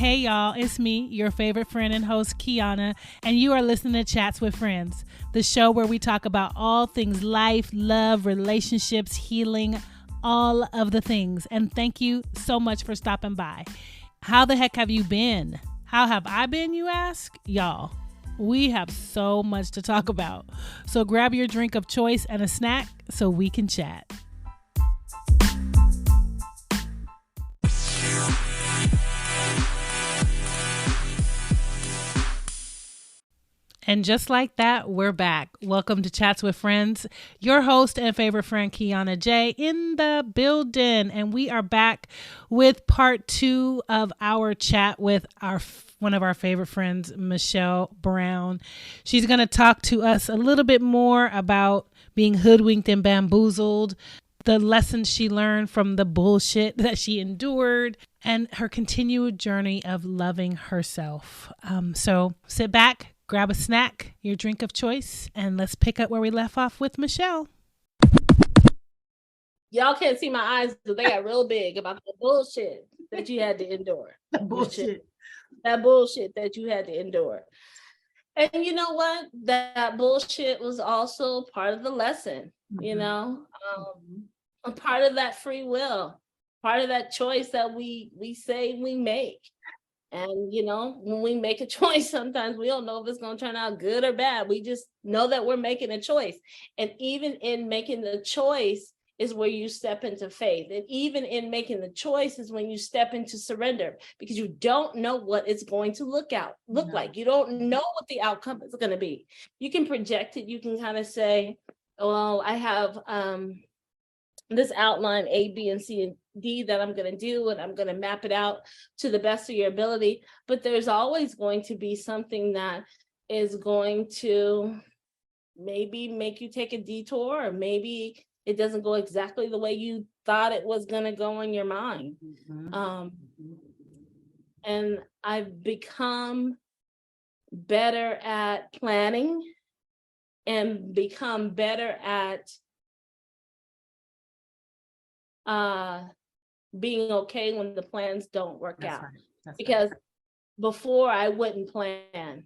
Hey y'all, it's me, your favorite friend and host, Kiana, and you are listening to Chats with Friends, the show where we talk about all things life, love, relationships, healing, all of the things. And thank you so much for stopping by. How the heck have you been? How have I been, you ask? Y'all, we have so much to talk about. So grab your drink of choice and a snack so we can chat. And just like that, we're back. Welcome to Chats with Friends. Your host and favorite friend, Kiana J, in the building. And we are back with part 2 of our chat with one of our favorite friends, Michelle Brown. She's going to talk to us a little bit more about being hoodwinked and bamboozled, the lessons she learned from the bullshit that she endured, and her continued journey of loving herself. So sit back, grab a snack, your drink of choice, and let's pick up where we left off with Michelle. Y'all can't see my eyes, but they got real big about the bullshit that you had to endure. That bullshit that you had to endure. And you know what? That bullshit was also part of the lesson, you know, a part of that free will, part of that choice that we say we make. And, you know, when we make a choice, sometimes we don't know if it's going to turn out good or bad. We just know that we're making a choice. And even in making the choice is where you step into faith. And even in making the choice is when you step into surrender, because you don't know what it's going to look like. You don't know what the outcome is going to be. You can project it. You can kind of say, well, I have this outline A, B, and C, and D that I'm going to do, and I'm going to map it out to the best of your ability. But there's always going to be something that is going to maybe make you take a detour, or maybe it doesn't go exactly the way you thought it was going to go in your mind. And I've become better at planning and become better at being okay when the plans don't work out. Right. Because before I wouldn't plan.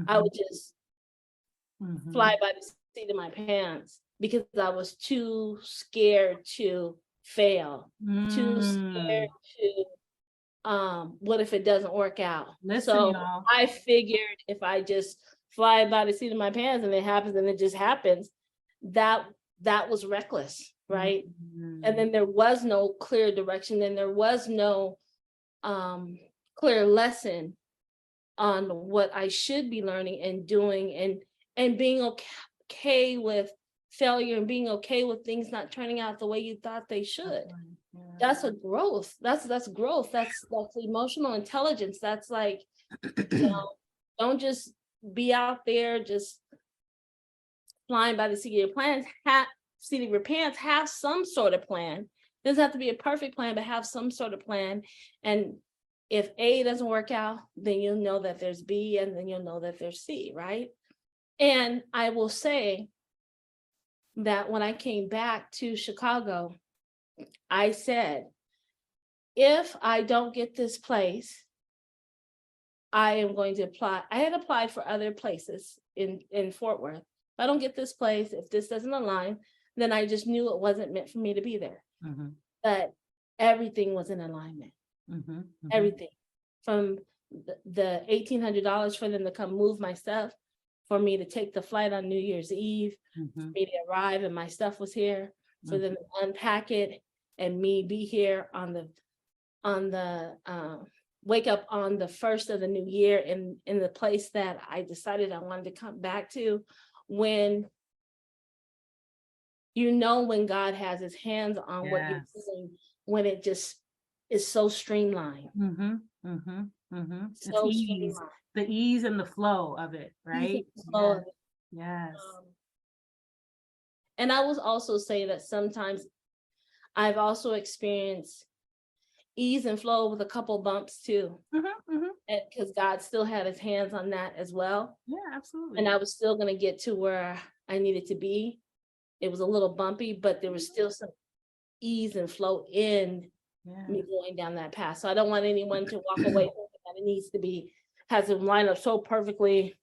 I would just fly by the seat of my pants because I was too scared to fail, too scared to what if it doesn't work out? So y'all, I figured if I just fly by the seat of my pants and it happens and it just happens, that was reckless. Right. And then there was no clear direction, and there was no clear lesson on what I should be learning and doing, and being okay with failure, and being okay with things not turning out the way you thought they should. That's a growth. That's growth. That's emotional intelligence. That's like, you know, don't just be out there just flying by the seat of your pants. Seat of your pants, have some sort of plan. It doesn't have to be a perfect plan, but have some sort of plan. And if A doesn't work out, then you'll know that there's B, and then you'll know that there's C, right? And I will say that when I came back to Chicago, I said, if I don't get this place, I am going to apply. I had applied for other places in Fort Worth. If I don't get this place, if this doesn't align, then I just knew it wasn't meant for me to be there. But everything was in alignment. Everything. From the $1,800 for them to come move my stuff, for me to take the flight on New Year's Eve, for me to arrive and my stuff was here, for them to unpack it and me be here on the wake up on the first of the new year in the place that I decided I wanted to come back to. When you know when God has his hands on what you're doing, when it just is so streamlined. So ease, the ease and the flow of it, right? Yes. And I will also say that sometimes I've also experienced ease and flow with a couple bumps too. Because God still had his hands on that as well. Yeah, absolutely. And I was still going to get to where I needed to be. It was a little bumpy, but there was still some ease and flow in me going down that path. So I don't want anyone to walk away thinking that it needs to be, has to line up so perfectly.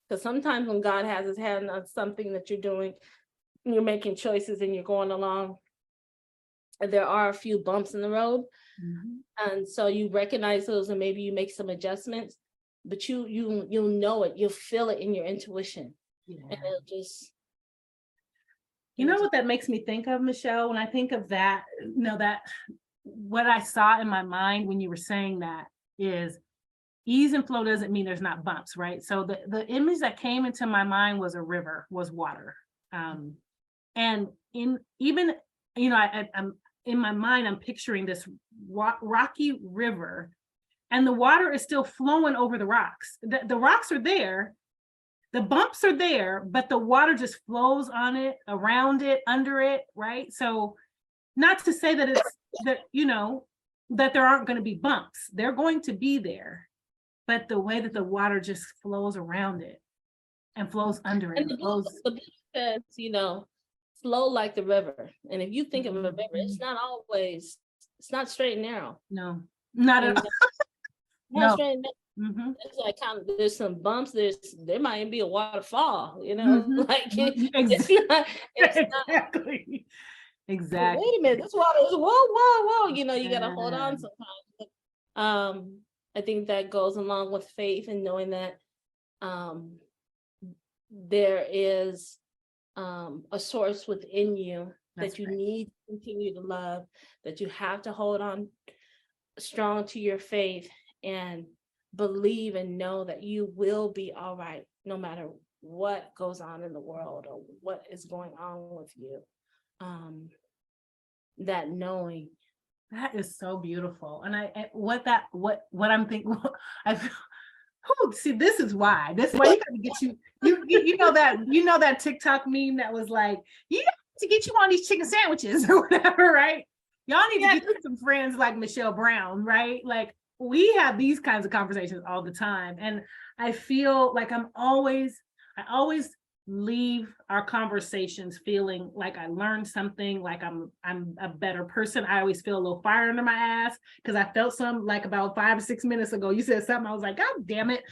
Because sometimes when God has his hand on something that you're doing, you're making choices and you're going along, there are a few bumps in the road. And so you recognize those and maybe you make some adjustments, but you'll know it, you'll feel it in your intuition. And it'll just, you know what that makes me think of, Michelle, when I think of that, that what I saw in my mind when you were saying that is ease and flow doesn't mean there's not bumps, right? So the image that came into my mind was a river, was water. And I'm in my mind, I'm picturing this rocky river, and the water is still flowing over the rocks. The rocks are there, the bumps are there, but the water just flows on it, around it, under it, right? So not to say that it's that, that there aren't going to be bumps. They're going to be there, but the way that the water just flows around it and flows under it. And the book says, flow like the river. And if you think of a river, it's not straight and narrow. No, not at all. No. Straight and narrow. It's like there's some bumps, there might even be a waterfall, like it's not exactly. Wait a minute, this water is whoa, you gotta hold on sometimes. I think that goes along with faith and knowing that there is a source within you that you need to continue to love, that you have to hold on strong to your faith and believe and know that you will be all right, no matter what goes on in the world or what is going on with you. That knowing. That is so beautiful. And what I'm thinking, see, this is why you gotta get you know that TikTok meme that was like, you have to get you on these chicken sandwiches or whatever, right? Y'all need to get some friends like Michelle Brown, right? Like we have these kinds of conversations all the time. And I feel like I always leave our conversations feeling like I learned something, like I'm a better person. I always feel a little fire under my ass because I felt some like about 5 or 6 minutes ago. You said something, I was like, God damn it.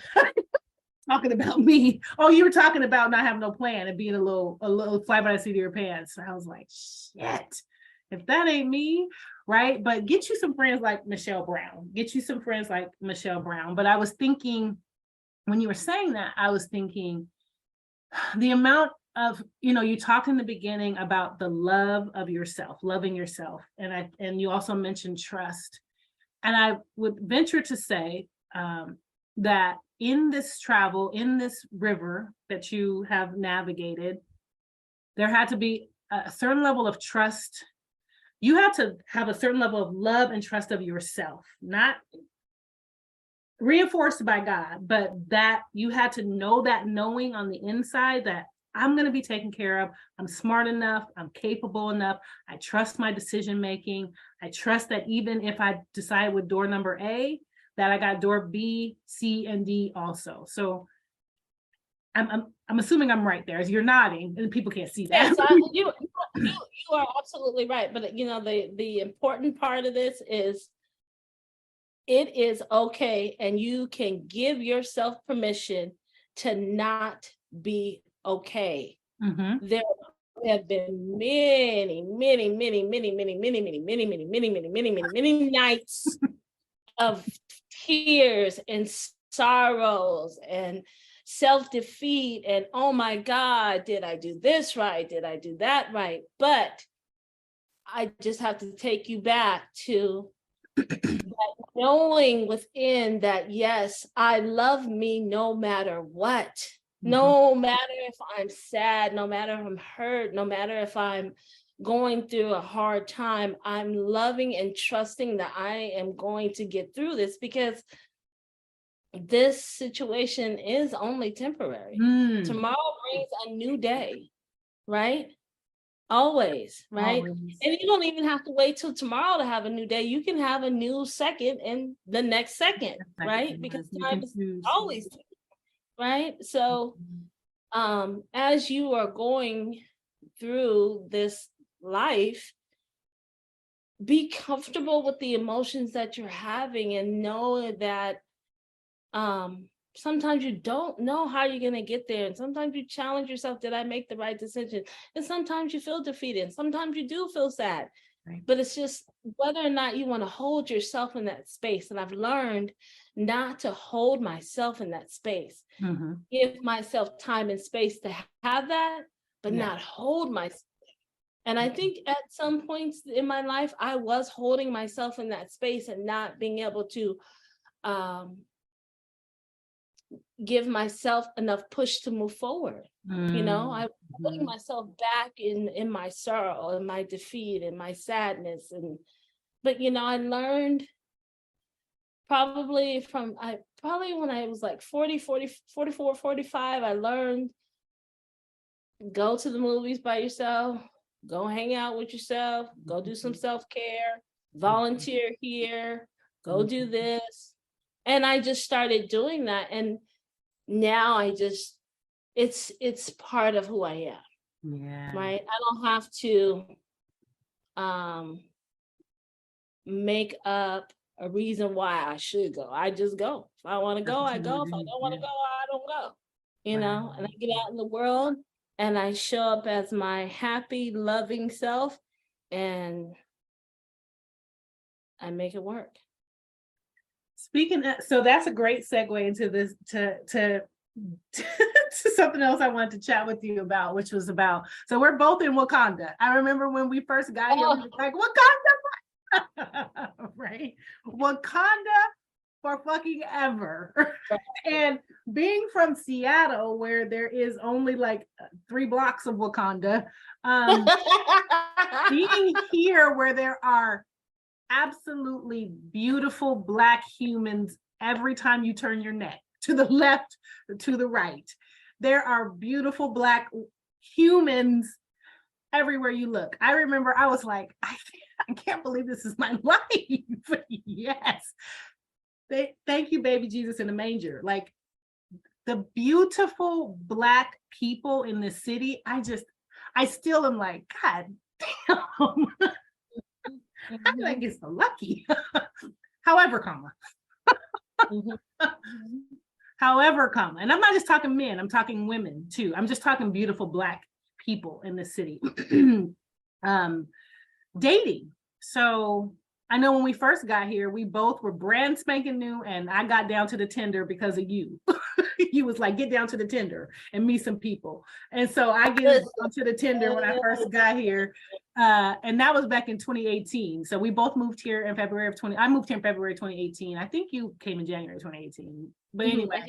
Talking about me. Oh, you were talking about not having no plan and being a little fly by the seat of your pants. I was like, shit, if that ain't me, right? But get you some friends like Michelle Brown. But I was thinking, when you were saying that, I was thinking, the amount of, you talked in the beginning about the love of yourself, loving yourself. And you also mentioned trust. And I would venture to say that in this travel, in this river that you have navigated, there had to be a certain level of trust. You had to have a certain level of love and trust of yourself, not reinforced by God, but that you had to know that knowing on the inside that I'm going to be taken care of. I'm smart enough. I'm capable enough. I trust my decision making. I trust that even if I decide with door number A, that I got door B, C, and D also. So I'm assuming I'm right there as you're nodding and people can't see that. Yes, you are absolutely right. But the important part of this is it is okay, and you can give yourself permission to not be okay. There have been many nights of tears and sorrows and self-defeat and, oh my God, did I do this right? Did I do that right? But I just have to take you back to that knowing within that, yes, I love me no matter what. No matter if I'm sad, no matter if I'm hurt, no matter if I'm going through a hard time, I'm loving and trusting that I am going to get through this, because this situation is only temporary. Tomorrow brings a new day, right? Always, right? Always. And you don't even have to wait till tomorrow to have a new day. You can have a new second in the next second, right? Because time is always, right? So as you are going through this life, be comfortable with the emotions that you're having, and know that sometimes you don't know how you're going to get there. And sometimes you challenge yourself, did I make the right decision? And sometimes you feel defeated. And sometimes you do feel sad. Right. But it's just whether or not you want to hold yourself in that space. And I've learned not to hold myself in that space. Mm-hmm. Give myself time and space to have that, but not hold myself. And I think at some points in my life, I was holding myself in that space and not being able to give myself enough push to move forward. You know, I was putting myself back in my sorrow and my defeat and my sadness. But you know, I learned probably when I was like 44, 45, I learned, go to the movies by yourself, go hang out with yourself, go do some self-care, volunteer here, go do this. And I just started doing that. And now it's part of who I am. Yeah. Right. I don't have to make up a reason why I should go. I just go. If I want to go, I go. If I don't want to go, I don't go. You know, and I get out in the world and I show up as my happy, loving self, and I make it work. Speaking of, so that's a great segue into this to something else I wanted to chat with you about, which was about, so we're both in Wakanda. I remember when we first got here, we were like, Wakanda, right? Wakanda for fucking ever. And being from Seattle, where there is only like 3 blocks of Wakanda, being here where there are absolutely beautiful Black humans every time you turn your neck, to the left, to the right. There are beautiful Black humans everywhere you look. I remember I was like, I can't believe this is my life. Yes. Thank you, baby Jesus in the manger. Like, the beautiful Black people in the city, I still am like, God damn. I'm like, it's so lucky. However, and I'm not just talking men, I'm talking women too. I'm just talking beautiful Black people in the city. Dating. So I know when we first got here, we both were brand spanking new, and I got down to the Tinder because of you. You was like, get down to the Tinder and meet some people. And so I get onto the Tinder when I first got here. And that was back in 2018. So we both moved here in February of I moved here in February 2018. I think you came in January 2018. But anyway,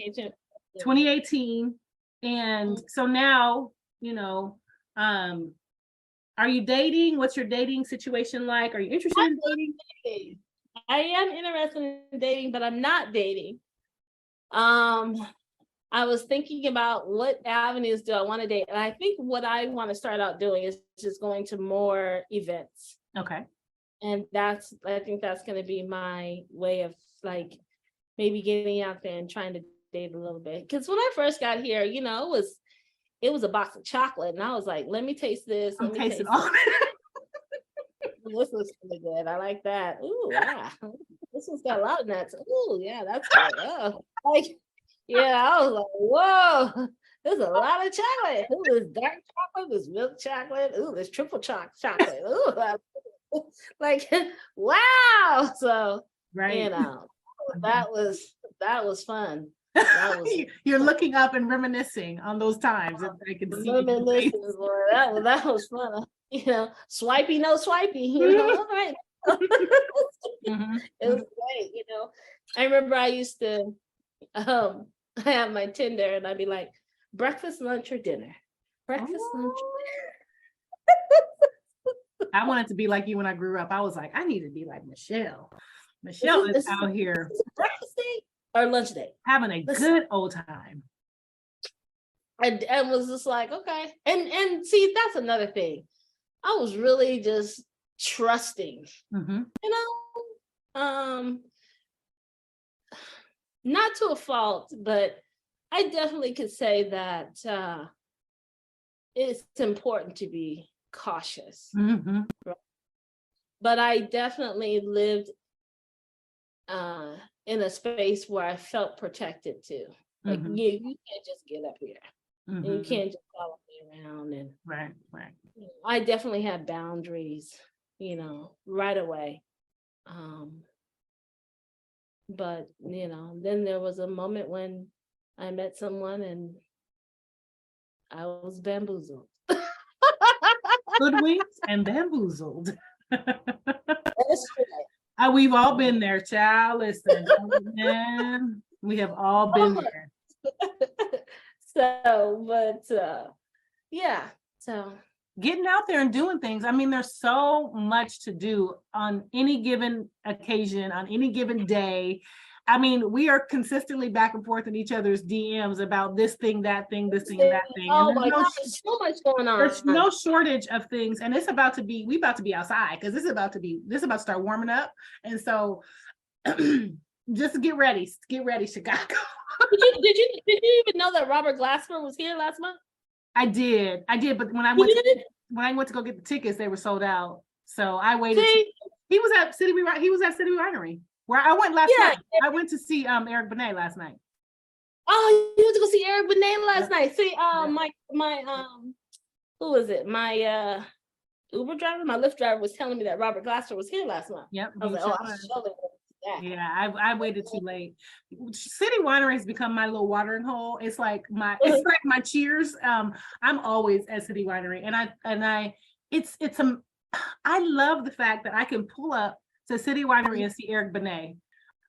2018. And so now, you know, are you dating? What's your dating situation like? Are you interested in dating? I am interested in dating, but I'm not dating. I was thinking about what avenues do I want to date. And I think what I want to start out doing is just going to more events. Okay. And I think that's going to be my way of like maybe getting out there and trying to date a little bit. Because when I first got here, you know, it was a box of chocolate. And I was like, let me taste this. Let me taste it all. This looks really good. I like that. Ooh, yeah. This one's got a lot of nuts. Ooh, yeah, that's good. Oh, like, yeah, I was like, whoa, there's a lot of chocolate. Ooh, there's dark chocolate, there's milk chocolate. Ooh, there's triple chocolate. Ooh, like, wow. So, right. You know, that was fun. You're looking up and reminiscing on those times. I can see. That was fun. You know, swipey, no swipey. You know, all right. It was great. You know, I remember I used to. I have my Tinder and I'd be like, breakfast, lunch, or dinner. Breakfast, lunch. I wanted to be like you when I grew up. I was like, I need to be like Michelle. Michelle is out here. Breakfast date or lunch date? Having a good old time. And was just like, okay. And see, that's another thing. I was really just trusting. You know? Not to a fault, but I definitely could say that it's important to be cautious. Right? but I definitely lived in a space where I felt protected too. Like you can't just get up here. And you can't just follow me around. And right. You know, I definitely had boundaries, right away. But then there was a moment when I met someone and I was bamboozled. Hoodwinked and bamboozled. That's right. We've all been there, child. Listen, man, we have all been there. Yeah. So getting out there and doing things. I mean, there's so much to do on any given occasion, on any given day. I mean, we are consistently back and forth in each other's DMs about this thing, that thing, this thing, and that thing. Oh my God, there's so much going on. There's no shortage of things, and we about to be outside because this is about to start warming up, and so just get ready, Chicago. Did you even know that Robert Glasper was here last month? I did, but when I went to go get the tickets, they were sold out. So I waited. He was at City Winery. Where I went last night. I went to see Eric Benet last night. Oh, you went to go see Eric Benet last night. See, my who was it? My Uber driver, my Lyft driver was telling me that Robert Glasper was here last month. Yep. I was like, I surely that. Yeah, I waited too late. City Winery has become my little watering hole. It's like my cheers. I'm always at City Winery, and I love the fact that I can pull up to City Winery and see Eric Benet,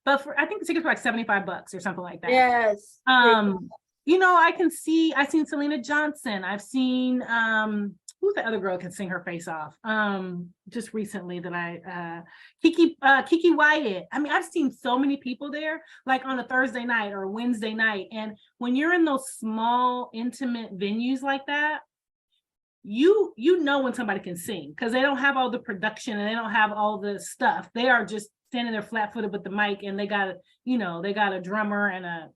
but I think the tickets were like $75 or something like that. Yes. I've seen Selena Johnson. I've seen who's the other girl that can sing her face off? Just recently that Kiki Wyatt. I mean, I've seen so many people there, like on a Thursday night or a Wednesday night. And when you're in those small, intimate venues like that, you know when somebody can sing because they don't have all the production and they don't have all the stuff. They are just standing there flat-footed with the mic, and they got a drummer and a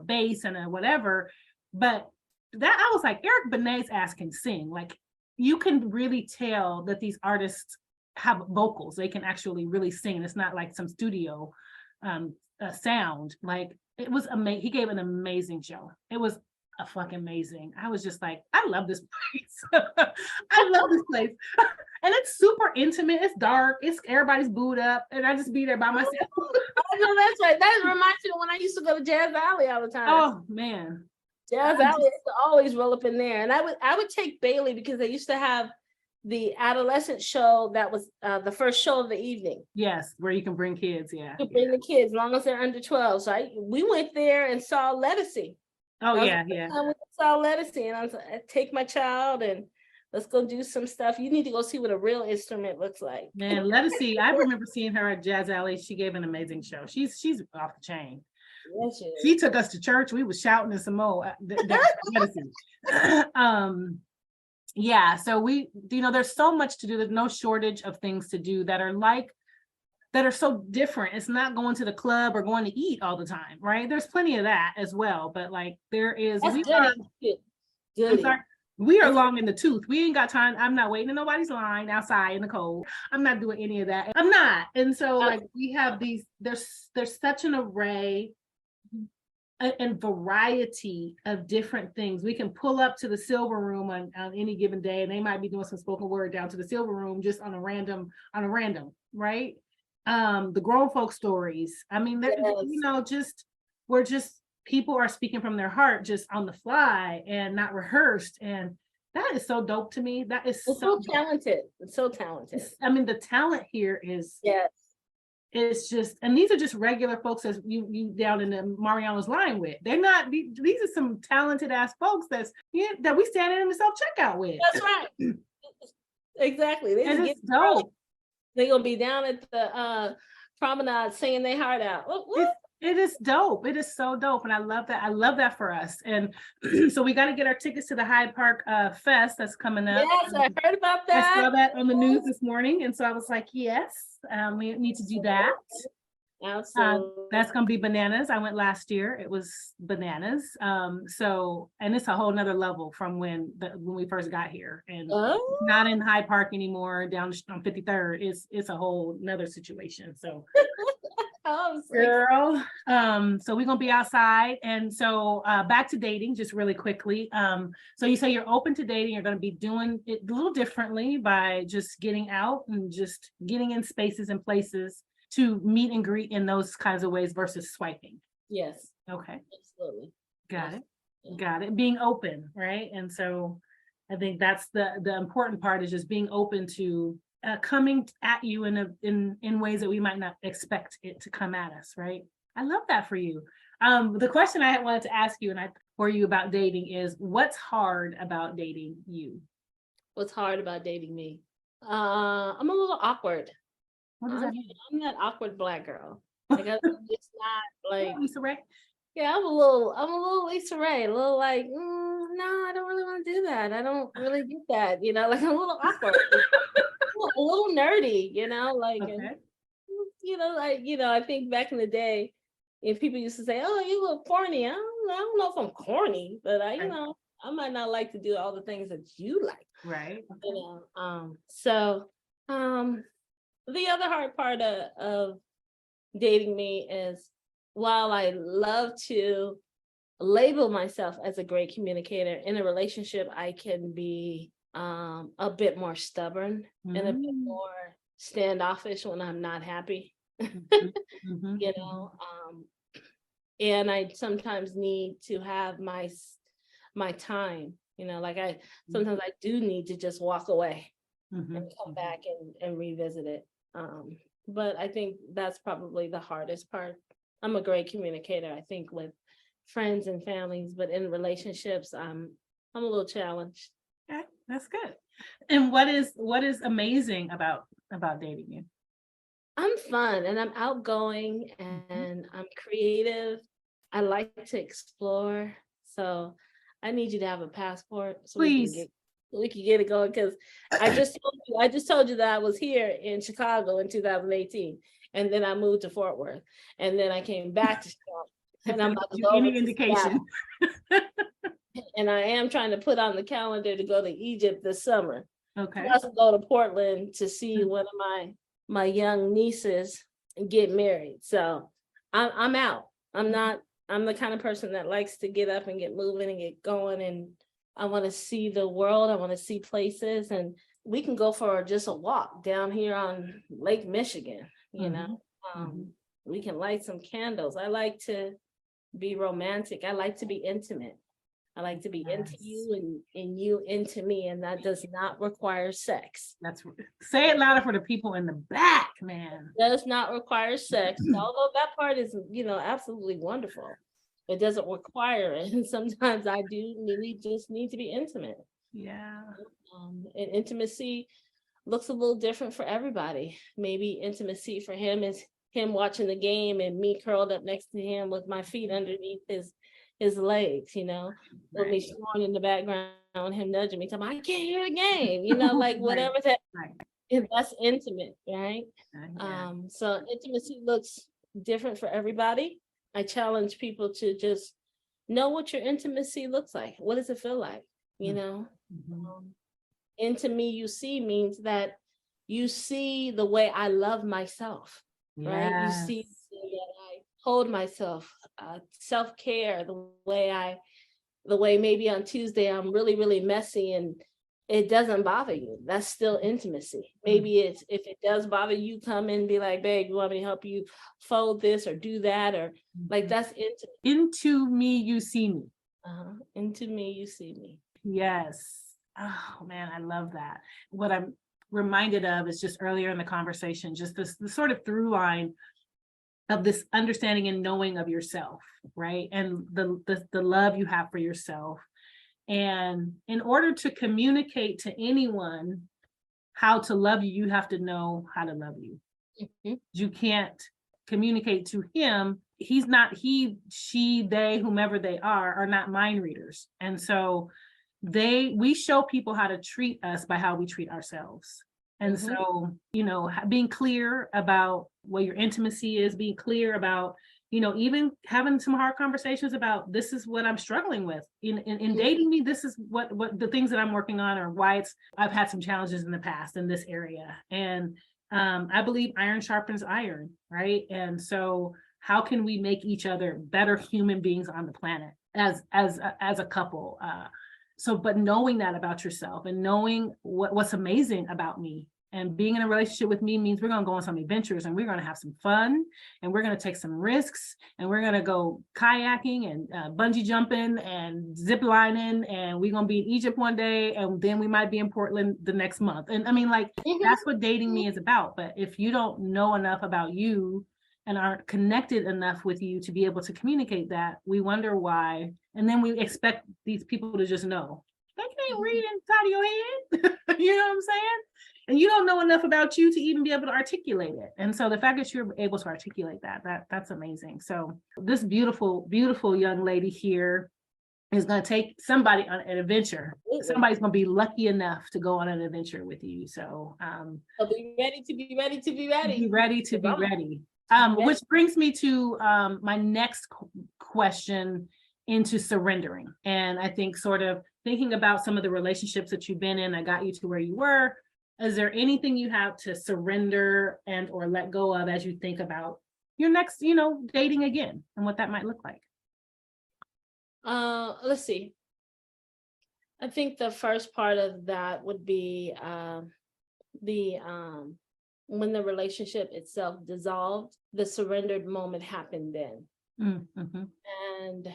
bass and a whatever. But that I was like, Eric Benet's ass can sing. Like, you can really tell that these artists have vocals. They can actually really sing. It's not like some studio sound. Like, it was amazing. He gave an amazing show. It was fucking amazing. I was just like, I love this place. I love this place. And it's super intimate. It's dark. It's everybody's booed up, and I just be there by myself. Oh, no, that's right. That reminds me of when I used to go to Jazz Alley all the time. Oh man, Jazz Alley used to always roll up in there, and I would take Bailey because they used to have the adolescent show that was the first show of the evening. Yes, where you can bring kids. Yeah, you can bring the kids as long as they're under 12. So we went there and saw Lettucey. Oh yeah. We saw Lettucey, and I was like, I take my child and let's go do some stuff. You need to go see what a real instrument looks like. Man, Lettucey, I remember seeing her at Jazz Alley. She gave an amazing show. She's off the chain. Yes, she took us to church. We was shouting and some more. Yeah, so there's so much to do. There's no shortage of things to do that are so different. It's not going to the club or going to eat all the time, right? There's plenty of that as well, but like there is. We are long in the tooth. We ain't got time. I'm not waiting in nobody's line outside in the cold. I'm not doing any of that. I'm not. And so like we have these. There's such an array and variety of different things. We can pull up to the Silver Room on any given day, and they might be doing some spoken word down to the Silver Room just on a random, right? The grown folk stories. I mean, people are speaking from their heart just on the fly and not rehearsed. And that is so dope to me. That is so talented. It's so talented. I mean, the talent here is, yes. It's just, and these are just regular folks that you down in the Mariano's line with. They're not, these are some talented ass folks that we standing in the self-checkout with. That's right. Exactly. It's dope. They're going to be down at the promenade singing their heart out. It is dope. It is so dope. And I love that. I love that for us. And so we got to get our tickets to the Hyde Park Fest that's coming up. Yes, I heard about that. I saw that on the news this morning. And so I was like, yes, we need to do that. Absolutely. That's going to be bananas. I went last year. It was bananas. So, and it's a whole nother level from when we first got here, and it's not in Hyde Park anymore down on 53rd. It's a whole nother situation. So, girl, so we're going to be outside. And so back to dating just really quickly. So you say you're open to dating. You're going to be doing it a little differently by just getting out and just getting in spaces and places to meet and greet in those kinds of ways versus swiping. Yes. Okay. Absolutely. Got it. Yeah. Got it. Being open, right? And so I think that's the important part, is just being open to coming at you in ways that we might not expect it to come at us, right? I love that for you. The question I wanted to ask you for you about dating is, what's hard about dating you? What's hard about dating me? I'm a little awkward. What does that mean? I'm that awkward Black girl. Like I'm just not like Lisa Ray. Yeah, I'm a little Lisa Ray, a little like, no, I don't really want to do that. I don't really get that, like I'm a little awkward, a little nerdy, like, okay. I think back in the day, if people used to say, "Oh, you look corny," I don't know if I'm corny, but I might not like to do all the things that you like, right? So, the other hard part of dating me is, while I love to label myself as a great communicator, in a relationship, I can be a bit more stubborn and a bit more standoffish when I'm not happy. And I sometimes need to have my time, sometimes I do need to just walk away and come back and revisit it. But I think that's probably the hardest part. I'm a great communicator, I think, with friends and families, but in relationships, I'm a little challenged. Okay, that's good. And what is amazing about dating you? I'm fun and I'm outgoing and I'm creative. I like to explore. So I need you to have a passport so please. we can get it going, because I just told you that I was here in Chicago in 2018, and then I moved to Fort Worth, and then I came back to Chicago, and I'm about to go any indication. And I am trying to put on the calendar to go to Egypt this summer. Okay. Plus go to Portland to see one of my young nieces get married. So I'm out. I'm the kind of person that likes to get up and get moving and get going, and I want to see the world. I want to see places, and we can go for just a walk down here on Lake Michigan. We can light some candles. I like to be romantic. I like to be intimate. I like to be into you and you into me, and that does not require sex. Say it louder for the people in the back, man. Does not require sex, although that part is, absolutely wonderful. It doesn't require it, and sometimes I do really just need to be intimate. Yeah. And intimacy looks a little different for everybody. Maybe intimacy for him is him watching the game and me curled up next to him with my feet underneath his legs, with me snoring in the background, him nudging me, telling me I can't hear the game, like whatever that. That's intimate, right? So intimacy looks different for everybody. I challenge people to just know what your intimacy looks like. What does it feel like? Into me, you see means that you see the way I love myself, right? You see that I hold myself, self-care, the way maybe on Tuesday I'm really, really messy and it doesn't bother you. That's still intimacy. Maybe if it does bother you, come in and be like, babe, you want me to help you fold this or do that? Or like, that's intimate. Into me, you see me. Into me, you see me. Yes. Oh man, I love that. What I'm reminded of is just earlier in the conversation, just the sort of through line of this understanding and knowing of yourself, right? And the love you have for yourself. And in order to communicate to anyone how to love you, you have to know how to love you. You can't communicate to him. He's not, he, she, they, whomever they are not mind readers. And so we show people how to treat us by how we treat ourselves. And so, being clear about what your intimacy is, being clear about, even having some hard conversations about, this is what I'm struggling with in dating me. This is what the things that I'm working on, or why I've had some challenges in the past in this area. And I believe iron sharpens iron, right? And so how can we make each other better human beings on the planet as a couple? But knowing that about yourself and knowing what's amazing about me, and being in a relationship with me means we're going to go on some adventures, and we're going to have some fun, and we're going to take some risks, and we're going to go kayaking and bungee jumping and zip lining, and we're going to be in Egypt one day, and then we might be in Portland the next month. And I mean, that's what dating me is about. But if you don't know enough about you and aren't connected enough with you to be able to communicate that, we wonder why. And then we expect these people to just know. They can't read inside of your head. You know what I'm saying? And you don't know enough about you to even be able to articulate it. And so the fact that you're able to articulate that's amazing. So this beautiful, beautiful young lady here is going to take somebody on an adventure. Somebody's going to be lucky enough to go on an adventure with you. So be ready to be ready to be ready. Be ready to be ready. Which brings me to my next question into surrendering. And I think sort of thinking about some of the relationships that you've been in that got you to where you were. Is there anything you have to surrender and or let go of as you think about your next, dating again and what that might look like? Let's see. I think the first part of that would be when the relationship itself dissolved, the surrendered moment happened then. Mm-hmm. And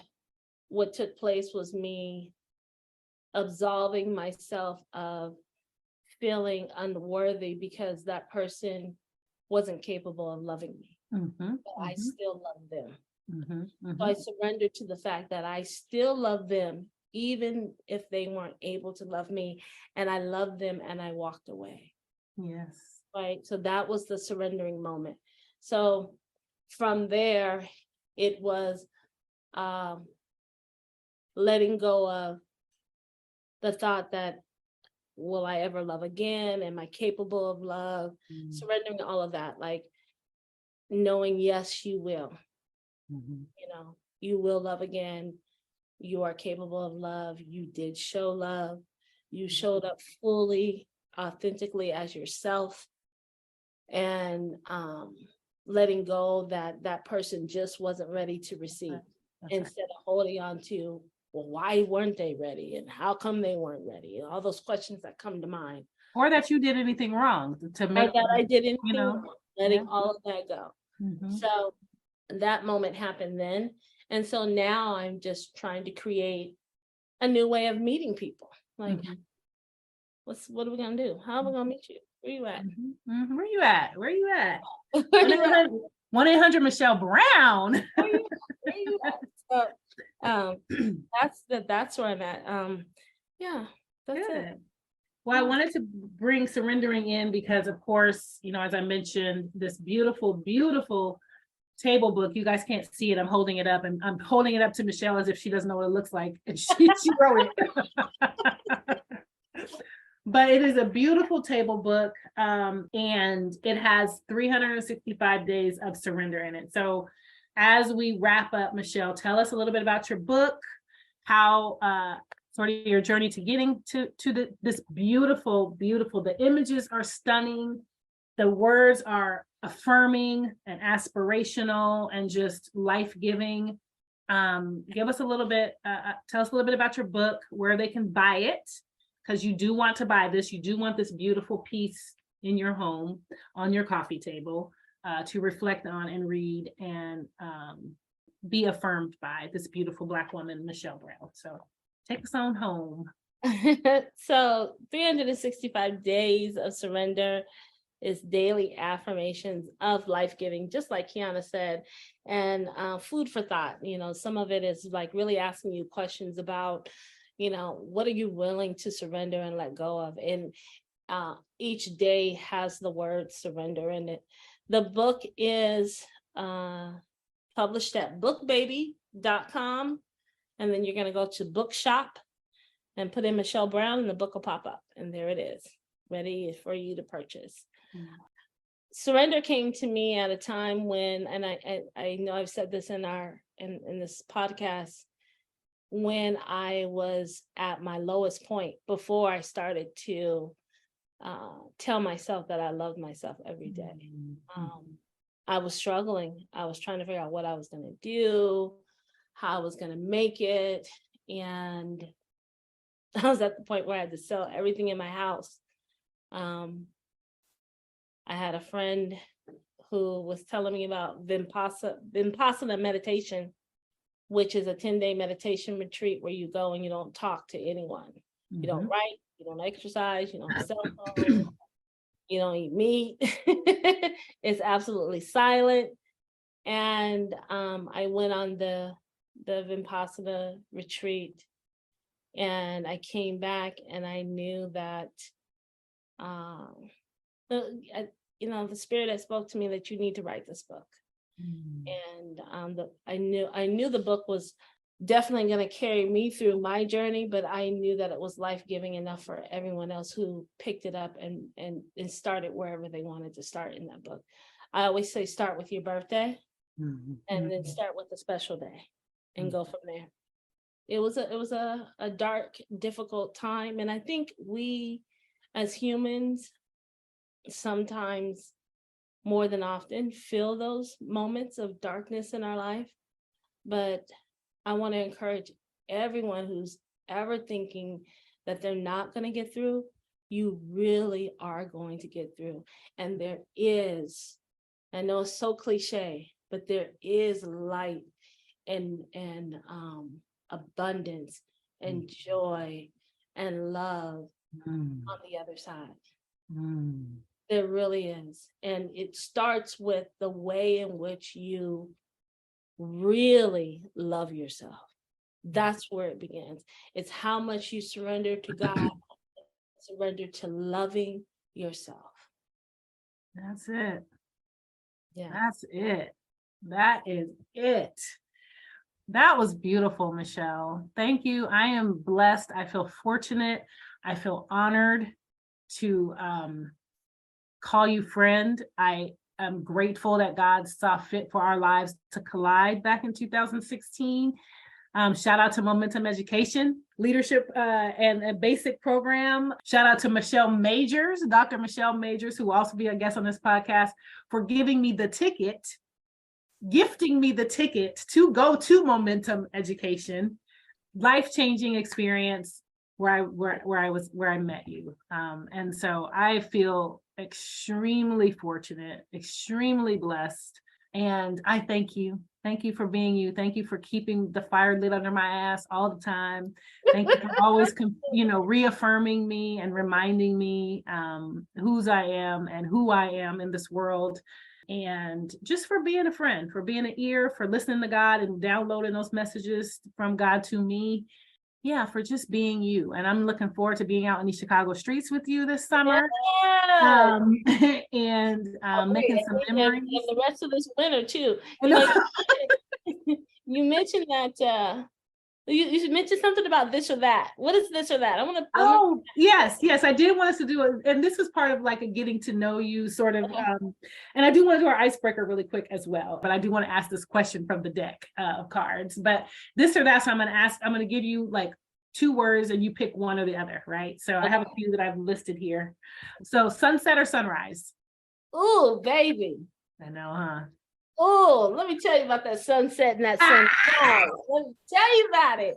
what took place was me absolving myself of feeling unworthy because that person wasn't capable of loving me. But I still love them. So I surrendered to the fact that I still love them, even if they weren't able to love me. And I loved them and I walked away. Yes. Right. So that was the surrendering moment. So from there, it was letting go of the thought that, will I ever love again? Am I capable of love? Surrendering all of that, like knowing, yes, you will. You will love again. You are capable of love. You did show love. You showed up fully, authentically as yourself. And letting go that person just wasn't ready to receive. Instead of holding on to, well, why weren't they ready? And how come they weren't ready? And all those questions that come to mind. Or that you did anything wrong to make that I did anything wrong, letting all of that go. So that moment happened then. And so now I'm just trying to create a new way of meeting people. Like, what are we gonna do? How are we gonna meet you? Where you at? Where you at? Where you at? 1-800 Michelle Brown. Where you at? So, that's where I'm at. That's Good. it. Well, I wanted to bring surrendering in because, of course, as I mentioned, this beautiful, beautiful table book. You guys can't see it. I'm holding it up, and I'm holding it up to Michelle as if she doesn't know what it looks like. And she wrote it. But it is a beautiful table book, and it has 365 days of surrender in it. So as we wrap up, Michelle, tell us a little bit about your book, how sort of your journey to getting to this beautiful, beautiful, the images are stunning. The words are affirming and aspirational and just life-giving. Give us a little bit, tell us a little bit about your book, where they can buy it. Because you do want to buy this, you do want this beautiful piece in your home, on your coffee table, to reflect on and read and be affirmed by this beautiful Black woman, Michelle Brown. So take us on home. So 365 days of surrender is daily affirmations of life-giving, just like Kiana said, and food for thought. Some of it is like really asking you questions about, what are you willing to surrender and let go of? And each day has the word surrender in it. The book is published at bookbaby.com. And then you're going to go to bookshop and put in Michelle Brown and the book will pop up. And there it is. ready for you to purchase. Surrender came to me at a time when, and I know I've said this in this podcast, when I was at my lowest point before I started to tell myself that I loved myself every day. I was struggling. I was trying to figure out what I was going to do, how I was going to make it. And I was at the point where I had to sell everything in my house. I had a friend who was telling me about Vipassana meditation, which is a 10-day meditation retreat where you go and you don't talk to anyone. You don't write, you don't exercise, you don't have cell phone, you don't eat meat. It's absolutely silent. And I went on the Vipassana retreat, and I came back and I knew that the spirit that spoke to me that you need to write this book. And I knew the book was definitely going to carry me through my journey, but I knew that it was life-giving enough for everyone else who picked it up and started wherever they wanted to start in that book. I always say start with your birthday and then start with a special day and go from there. It was a dark, difficult time, and I think we as humans sometimes, more than often, feel those moments of darkness in our life. But I want to encourage everyone who's ever thinking that they're not going to get through, you really are going to get through. And there is, I know it's so cliche, but there is light and abundance and joy and love on the other side. There really is. And it starts with the way in which you really love yourself. That's where it begins. It's how much you surrender to God, surrender to loving yourself. That's it. Yeah. That's it. That is it. That was beautiful, Michelle. Thank you. I am blessed. I feel fortunate. I feel honored to call you friend. I am grateful that God saw fit for our lives to collide back in 2016. Shout out to Momentum Education Leadership and a Basic Program. Shout out to Michelle Majors, Dr. Michelle Majors, who will also be a guest on this podcast, for giving me the ticket, gifting me the ticket to go to Momentum Education, life-changing experience where I met you. And so I feel extremely fortunate, extremely blessed. And I thank you. Thank you for being you. Thank you for keeping the fire lit under my ass all the time. Thank you for always, reaffirming me and reminding me whose I am and who I am in this world. And just for being a friend, for being an ear, for listening to God and downloading those messages from God to me. Yeah, for just being you. And I'm looking forward to being out in the Chicago streets with you this summer. Yeah. And making some memories. And the rest of this winter too. You mentioned that you mentioned something about this or that. What is this or that? Yes, I did want us to do it. And this was part of like a getting to know you sort of. And I do want to do our icebreaker really quick as well. But I do want to ask this question from the deck of cards. But this or that, so I'm going to give you like 2 words and you pick one or the other, right? So I have a few that I've listed here. So sunset or sunrise? Ooh, baby. I know, huh? Oh, let me tell you about that sunset and that sunrise. Let me tell you about it.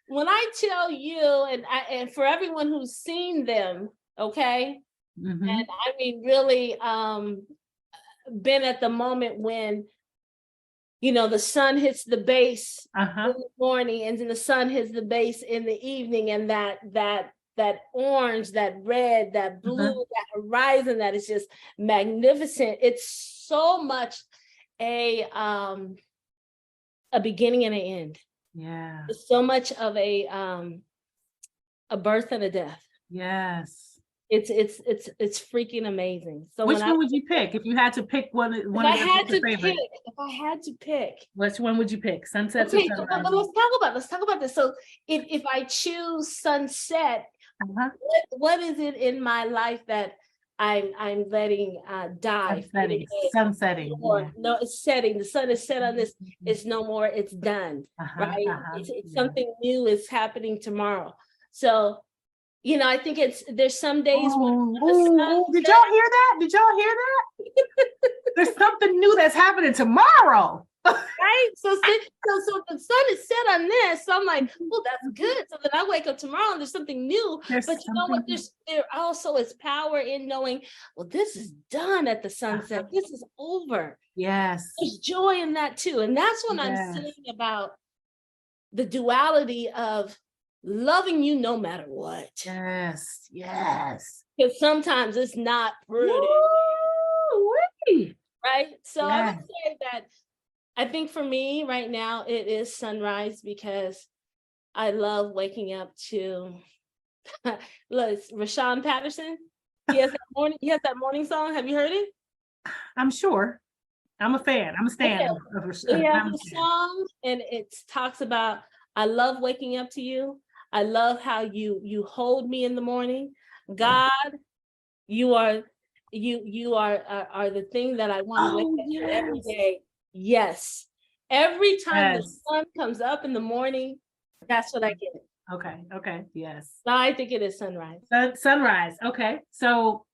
When I tell you, and for everyone who's seen them, okay, and I mean really been at the moment when the sun hits the base in the morning, and then the sun hits the base in the evening, and that orange, that red, that blue, that horizon that is just magnificent. It's so much a beginning and an end. Yeah. It's so much of a birth and a death. Yes. It's freaking amazing. So which one would you pick if you had to pick one? If I had to pick, which one would you pick? Sunset or sunrise? But let's talk about this. So if I choose sunset, What is it in my life that I'm letting die? Sunsetting. Or no, it's setting. The sun is set on this. It's no more. It's done. Right. It's something new is happening tomorrow. So, I think there's some days when did y'all hear that? Did y'all hear that? There's something new that's happening tomorrow. Right. So the sun is set on this. So I'm like, well, that's good. So then I wake up tomorrow and there's something new. But you know what? There also is power in knowing, well, this is done at the sunset. This is over. Yes. There's joy in that too. And that's what I'm saying about the duality of loving you no matter what. Yes. Yes. Because sometimes it's not pretty. Right. So I would say that I think for me right now, it is sunrise because I love waking up to Rashawn Patterson. He has that morning song. Have you heard it? I'm sure. I'm a fan. I'm a stan. He has a song and it talks about, I love waking up to you. I love how you hold me in the morning. God, you are the thing that I want to wake up to every day. Yes. Every time the sun comes up in the morning, that's what I get. Okay. Yes. So I think it is sunrise. Sunrise. Okay. So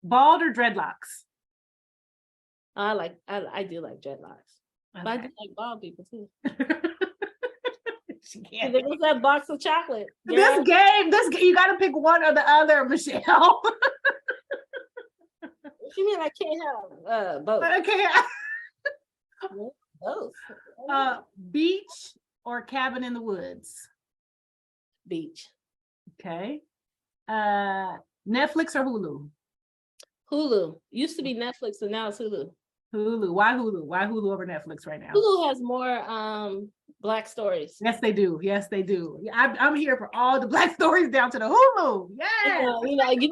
bald or dreadlocks? I do like dreadlocks. Okay. But I do like bald people too. There was that box of chocolate. This game, you got to pick one or the other, Michelle. What you mean I can't have both? I can't. Both. Beach or cabin in the woods? Beach. Okay. Netflix or Hulu? Hulu. Used to be Netflix, and now it's Hulu. Hulu. Why Hulu? Why Hulu over Netflix right now? Hulu has more Black stories. Yes, they do. I'm here for all the Black stories down to the Hulu. Yes.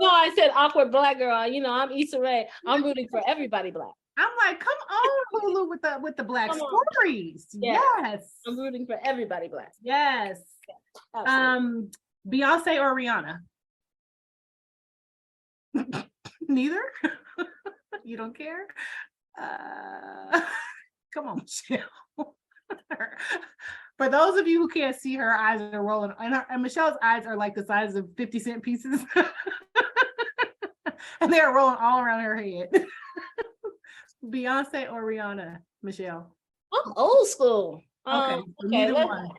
I said awkward Black girl. I'm Issa Rae. I'm rooting for everybody Black. I'm like, come on, Hulu with the Black stories. Yes. I'm rooting for everybody Black. Yes. Absolutely. Beyoncé or Rhianna? Neither. You don't care? Come on, Michelle. For those of you who can't see, her eyes are rolling, and Michelle's eyes are like the size of 50-cent pieces. And they're rolling all around her head. Beyonce or Rhianna, Michelle? I'm old school. Okay, neither one.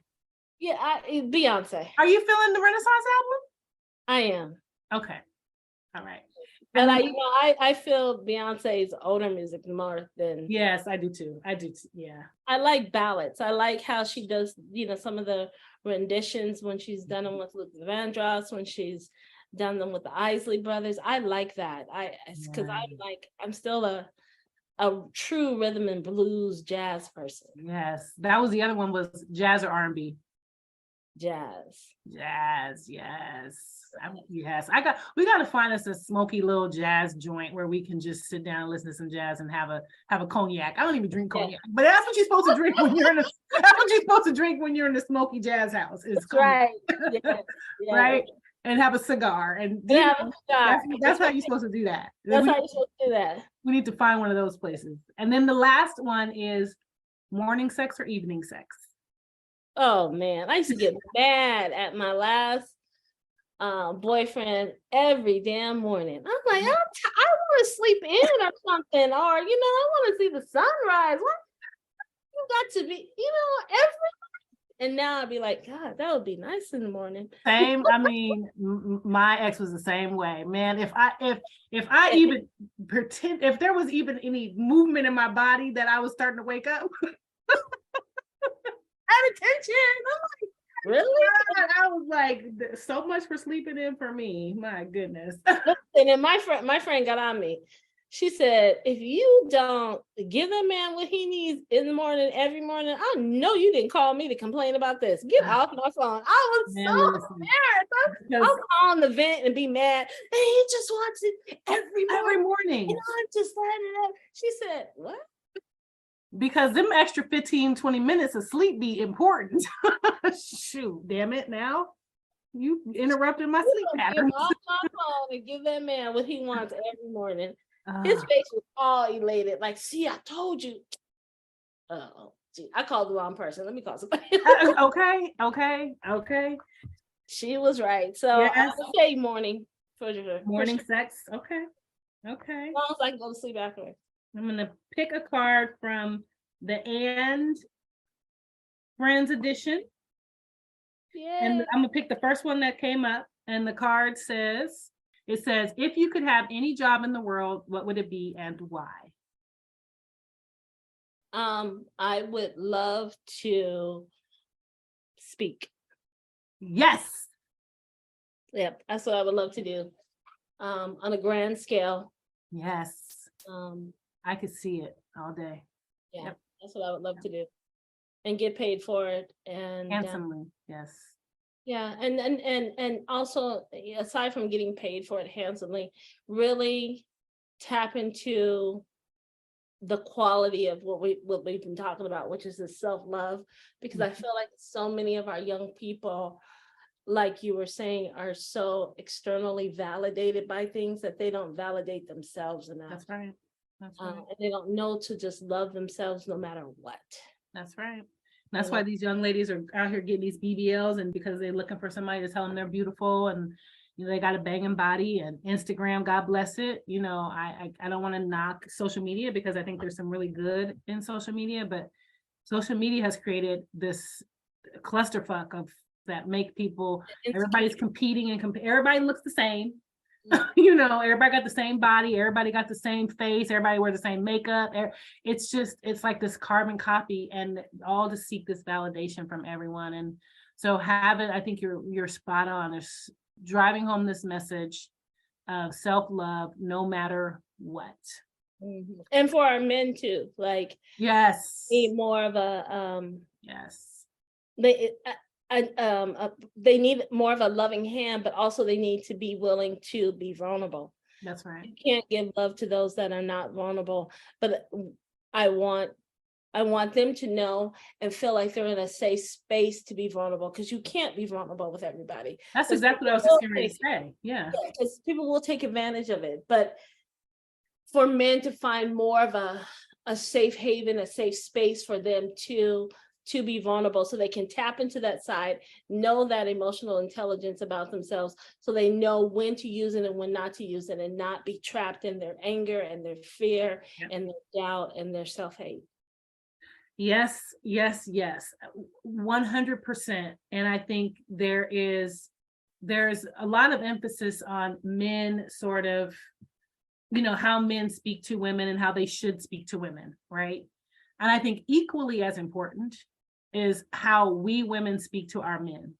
Yeah, Beyonce. Are you feeling the Renaissance album? I am. Okay, all right. But I feel Beyonce's older music more than. Yes, I do too. Yeah. I like ballads. I like how she does, some of the renditions when she's done them with Luther Vandross, when she's done them with the Isley Brothers. I like that. Because I'm still a true rhythm and blues jazz person. Yes, that was the other one, was jazz or R&B. Jazz, yes. We got to find us a smoky little jazz joint where we can just sit down and listen to some jazz and have a cognac. I don't even drink cognac, but that's what you're supposed to drink when you're in the smoky jazz house. Is right. Right. And have a cigar that's how you're supposed to do that. That's how you're supposed to do that. We need to find one of those places. And then the last one is morning sex or evening sex. Oh man, I used to get mad at my last boyfriend every damn morning. I'm like, I want to sleep in or something, or I want to see the sunrise. What you got to be, every. And now I'd be like, God, that would be nice in the morning. Same. I mean, my ex was the same way, man. If I even pretend, if there was even any movement in my body that I was starting to wake up, at attention. I'm like, really? I was like, so much for sleeping in for me. My goodness. And then my friend got on me. She said, if you don't give that man what he needs in the morning, every morning, I know you didn't call me to complain about this. Get off my phone. I was so embarrassed. I'll call on the vent and be mad. And he just wants it every morning. I'm just letting it up. She said, what? Because them extra 15, 20 minutes of sleep be important. Shoot, damn it now. You interrupted my We're sleep gonna get pattern. off my phone and give that man what he wants every morning. His face was all elated, like, see, I told you. Oh, gee, I called the wrong person. Let me call somebody. Okay. She was right. So Yes. I would say morning for sure. Morning For sure. sex. Okay. As long as I can go to sleep afterwards. I'm gonna pick a card from the And Friends edition. Yeah. And I'm gonna pick the first one that came up. And the card says, if you could have any job in the world, what would it be and why? I would love to speak. Yes. Yep, that's what I would love to do. On a grand scale. Yes. I could see it all day. Yeah, yep. That's what I would love to do. And get paid for it. And handsomely, yes. Yeah, and also, aside from getting paid for it handsomely, really tap into the quality of what we've been talking about, which is the self-love, because I feel like so many of our young people, like you were saying, are so externally validated by things that they don't validate themselves enough. That's right. And they don't know to just love themselves no matter what. That's right. That's why these young ladies are out here getting these BBLs, and because they're looking for somebody to tell them they're beautiful, and they got a banging body, and Instagram, God bless it. I don't want to knock social media, because I think there's some really good in social media, but social media has created this clusterfuck of that make people, everybody's competing and everybody looks the same. Everybody got the same body, everybody got the same face, everybody wear the same makeup. It's like this carbon copy, and all to seek this validation from everyone. And so I think you're spot on. Is driving home this message of self-love no matter what. Mm-hmm. And for our men too, like, yes, need more of a yes. They need more of a loving hand, but also they need to be willing to be vulnerable. That's right. You can't give love to those that are not vulnerable, but I want them to know and feel like they're in a safe space to be vulnerable, because you can't be vulnerable with everybody. That's exactly what I was just going to say. Yeah, because people will take advantage of it. But for men to find more of a safe haven, a safe space for them to be vulnerable, so they can tap into that side, know that emotional intelligence about themselves, so they know when to use it and when not to use it, and not be trapped in their anger and their fear and their doubt and their self-hate. Yes, 100%. And I think there's a lot of emphasis on men, sort of, how men speak to women and how they should speak to women, right? And I think equally as important is how we women speak to our men,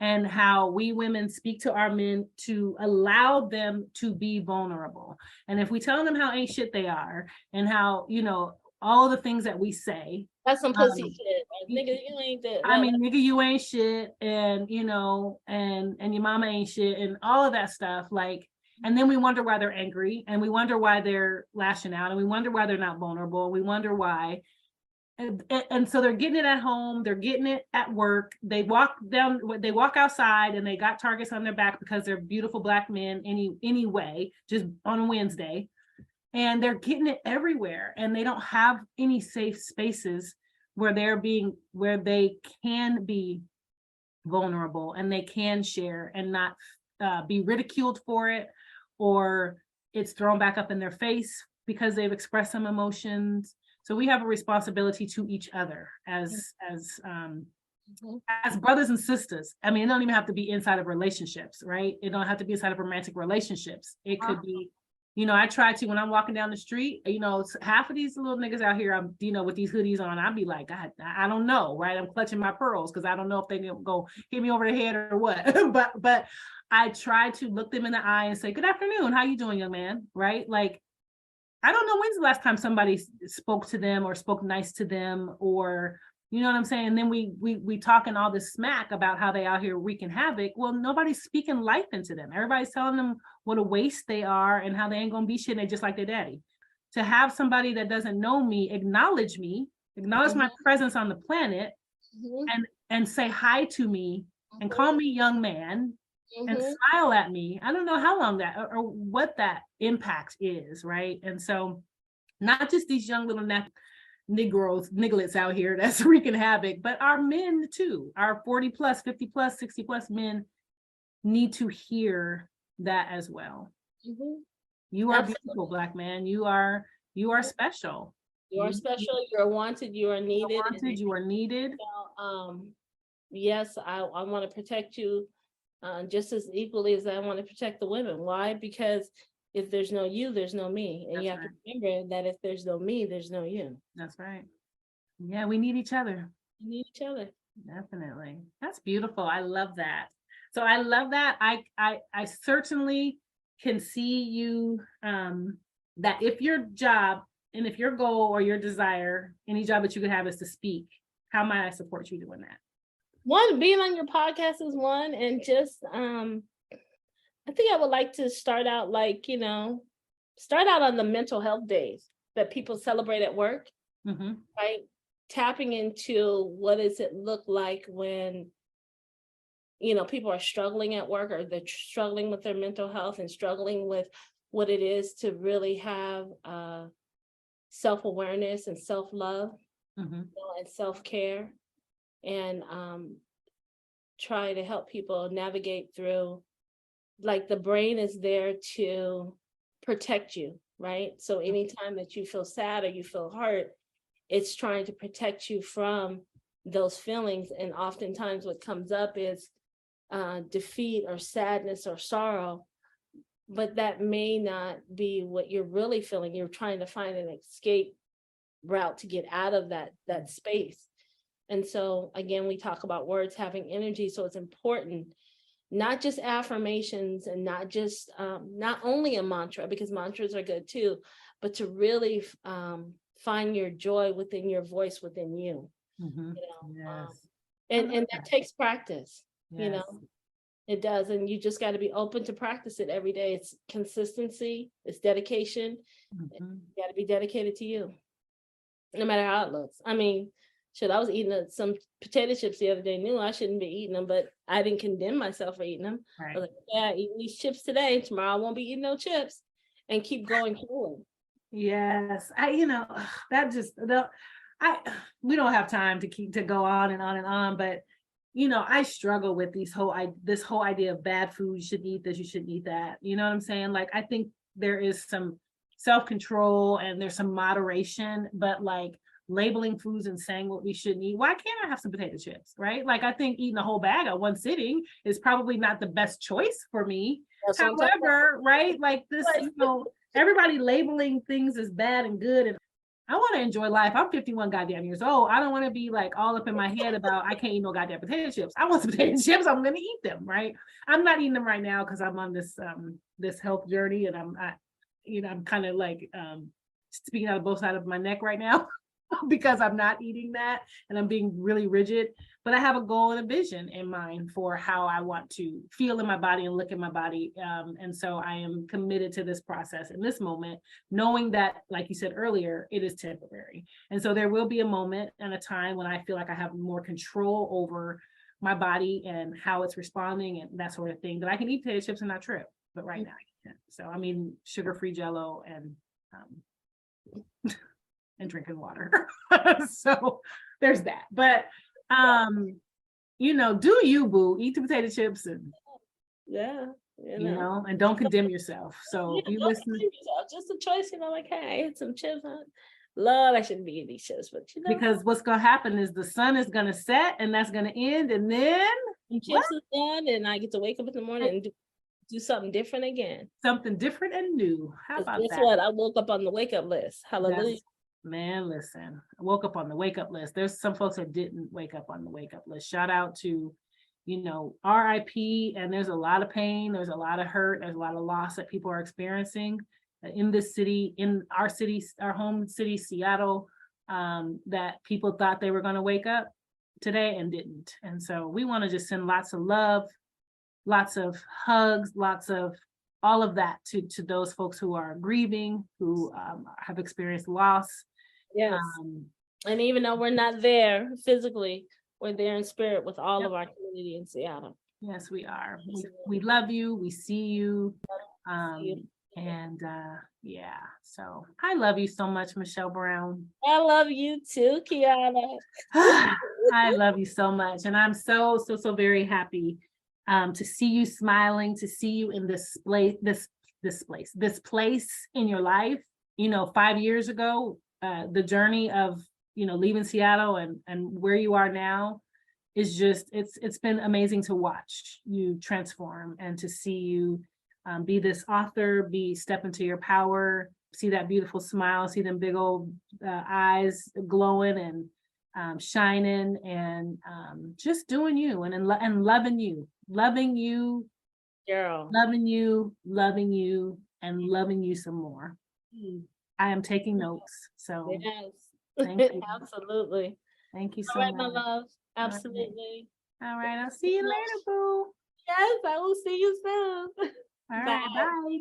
and how we women speak to our men to allow them to be vulnerable. And if we tell them how ain't shit they are, and how, all the things that we say, that's some pussy shit. Like, nigga, you ain't that. Nigga, you ain't shit, and and your mama ain't shit, and all of that stuff. Like, and then we wonder why they're angry, and we wonder why they're lashing out, and we wonder why they're not vulnerable. We wonder why. And so they're getting it at home, they're getting it at work. They walk outside, and they got targets on their back because they're beautiful Black men anyway, just on Wednesday. And they're getting it everywhere, and they don't have any safe spaces where they can be vulnerable, and they can share and not be ridiculed for it, or it's thrown back up in their face because they've expressed some emotions. So we have a responsibility to each other as brothers and sisters. I mean, it don't even have to be inside of relationships, right? It don't have to be inside of romantic relationships. It could be, I try to, when I'm walking down the street, half of these little niggas out here, I'm, with these hoodies on, I'd be like, God, I don't know, right? I'm clutching my pearls because I don't know if they're gonna go hit me over the head or what. but I try to look them in the eye and say, good afternoon, how you doing, young man? Right? Like, I don't know when's the last time somebody spoke to them or spoke nice to them, or, you know what I'm saying? And then we talking all this smack about how they out here wreaking havoc. Well, nobody's speaking life into them. Everybody's telling them what a waste they are and how they ain't gonna be shit, and they just like their daddy. To have somebody that doesn't know me, acknowledge my presence on the planet, and say hi to me and call me young man and smile at me. I don't know how long that or what that impact is, right? And so not just these young little nigglets out here that's wreaking havoc, but our men too, our 40 plus, 50 plus, 60 plus men need to hear that as well. You are beautiful, Black man. You are special. You are special. You are wanted. You are needed. You are needed. Yes, I want to protect you just as equally as I want to protect the women. Why? Because if there's no you, there's no me. And you have to remember that if there's no me, there's no you. That's right. Yeah, we need each other. We need each other. Definitely. That's beautiful. I love that. So I love that. I certainly can see you that if your job and if your goal or your desire, any job that you could have is to speak, how might I support you doing that? One, being on your podcast is one, and just I think I would like to start out on the mental health days that people celebrate at work, right? Tapping into what does it look like when, people are struggling at work, or they're struggling with their mental health and struggling with what it is to really have self-awareness and self-love and self-care, and try to help people navigate through, like, the brain is there to protect you, right? So anytime that you feel sad or you feel hurt, it's trying to protect you from those feelings. And oftentimes what comes up is defeat or sadness or sorrow, but that may not be what you're really feeling. You're trying to find an escape route to get out of that space. And so again, we talk about words having energy. So it's important, not just affirmations and not just not only a mantra, because mantras are good too, but to really find your joy within your voice, within you. And that takes practice. It does. And you just got to be open to practice it every day. It's consistency, it's dedication. You got to be dedicated to you, no matter how it looks. I mean, I was eating some potato chips the other day. Knew I shouldn't be eating them, but I didn't condemn myself for eating them. I was like, yeah, eating these chips today. Tomorrow I won't be eating no chips, and keep going forward. Yes, we don't have time to go on and on and on, but I struggle with this whole idea of bad food. You shouldn't eat this, you shouldn't eat that. You know what I'm saying? Like, I think there is some self-control and there's some moderation, but like labeling foods and saying what we shouldn't eat. Why can't I have some potato chips, right? Like, I think eating a whole bag at one sitting is probably not the best choice for me. However, right? Like this, everybody labeling things as bad and good, and I want to enjoy life. I'm 51 goddamn years old. I don't want to be like all up in my head about I can't eat no goddamn potato chips. I want some potato chips. I'm going to eat them, right? I'm not eating them right now because I'm on this health journey, and I'm kind of like speaking out of both sides of my neck right now because I'm not eating that and I'm being really rigid. But I have a goal and a vision in mind for how I want to feel in my body and look at my body. And so I am committed to this process in this moment, knowing that, like you said earlier, it is temporary. And so there will be a moment and a time when I feel like I have more control over my body and how it's responding and that sort of thing, that I can eat potato chips and not trip. But right now I can't. So I mean, sugar-free Jell-O and drinking water. So there's that. But do you, boo, eat the potato chips and and don't condemn yourself. So if you listen, just a choice, like, hey, I had some chips. Lord, I shouldn't be eating these chips, but because what's gonna happen is the sun is gonna set and that's gonna end, and then chips is done, and I get to wake up in the morning and do something different again. Something different and new. How about that? Guess what? I woke up on the wake up list. Hallelujah. Man, listen, I woke up on the wake up list. There's some folks that didn't wake up on the wake up list. Shout out to, RIP. And there's a lot of pain. There's a lot of hurt. There's a lot of loss that people are experiencing in this city, in our city, our home city, Seattle, that people thought they were going to wake up today and didn't. And so we want to just send lots of love, lots of hugs, lots of all of that to those folks who are grieving, who have experienced loss. Yes. And even though we're not there physically, we're there in spirit with all of our community in Seattle. Yes, we are. We love you. We see you. Yeah, so I love you so much, Michelle Brown. I love you too, Kiana. I love you so much. And I'm so very happy to see you smiling, to see you in this place in your life. 5 years ago, the journey of, leaving Seattle and where you are now is just, it's been amazing to watch you transform and to see you be this author, step into your power, see that beautiful smile, see them big old eyes glowing and shining, and just doing you and loving you, girl, loving you, and loving you some more. I am taking notes. So yes, thank you. Absolutely. Thank you so much. My love. Absolutely. All right. I'll see you later, boo. Yes, I will see you soon. All right. Bye.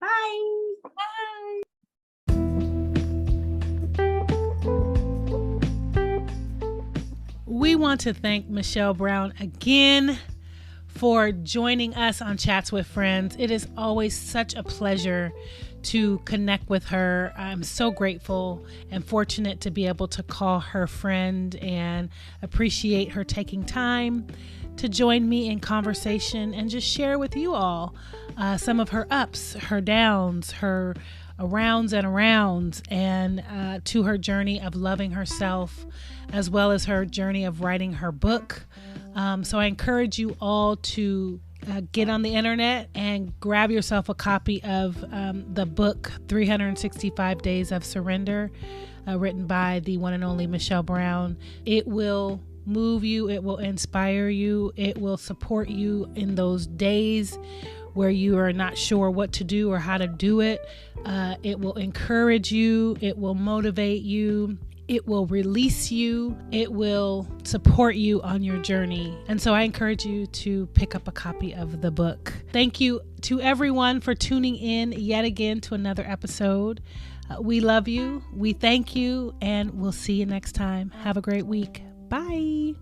Bye. Bye. We want to thank Michelle Brown again for joining us on Chats with Friends. It is always such a pleasure to connect with her. I'm so grateful and fortunate to be able to call her friend and appreciate her taking time to join me in conversation and just share with you all some of her ups, her downs, her arounds and arounds, and to her journey of loving herself, as well as her journey of writing her book. So I encourage you all to get on the internet and grab yourself a copy of the book 365 Days of Surrender, written by the one and only Michelle Brown. It will move you, it will inspire you, it will support you in those days where you are not sure what to do or how to do it. It will encourage you, it will motivate you, it will release you, it will support you on your journey. And so I encourage you to pick up a copy of the book. Thank you to everyone for tuning in yet again to another episode. We love you, we thank you, and we'll see you next time. Have a great week. Bye.